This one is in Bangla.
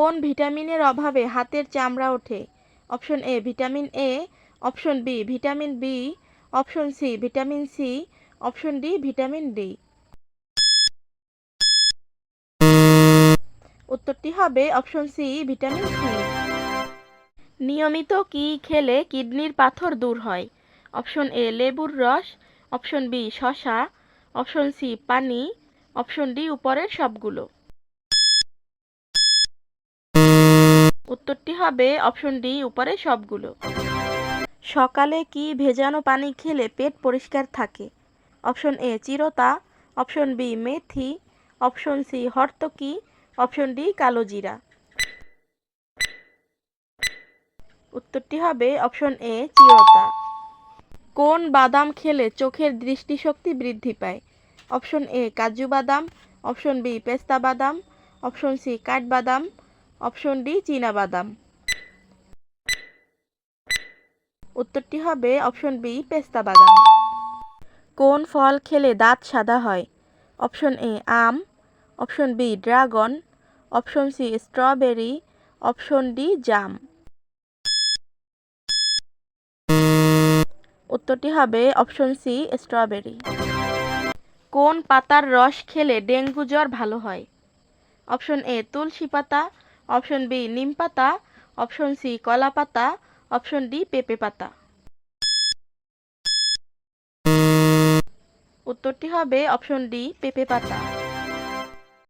কোন ভিটামিনের অভাবে হাতের চামড়া ওঠে? Option A vitamin A, option B vitamin B, option C vitamin C, option D vitamin D. উত্তরটি হবে অপশন সি ভিটামিন সি। নিয়মিত কি খেলে কিডনির পাথর দূর হয়? অপশন এ লেবুর রস, অপশন বি শসা, অপশন সি পানি, অপশন ডি উপরের সবগুলো। উত্তরটি হবে অপশন ডি উপরের সবগুলো। সকালে কি ভেজানো পানি খেলে পেট পরিষ্কার থাকে? অপশন এ চিরতা, অপশন বি মেথি, অপশন সি হর্তকি, অপশন ডি কালোজিরা। উত্তরটি হবে অপশন এ চিরতা। কোন বাদাম খেলে চোখের দৃষ্টিশক্তি বৃদ্ধি পায়? অপশন এ কাজু বাদাম, অপশন বি পেস্তা বাদাম, অপশন সি কাঠবাদাম, অপশন ডি চীনা বাদাম। উত্তরটি হবে অপশন বি পেস্তা বাদাম। কোন ফল খেলে দাঁত সাদা হয়? অপশন এ আম, option B dragon, option C strawberry, option D জাম। উত্তরটি হবে অপশন সি স্ট্রবেরি। কোন পাতার রস খেলে ডেঙ্গু জ্বর ভালো হয়? অপশন এ তুলসী পাতা, অপশন বি নিম পাতা, অপশন সি কলা পাতা, অপশন ডি পেঁপে পাতা। উত্তরটি হবে অপশন ডি পেঁপে পাতা।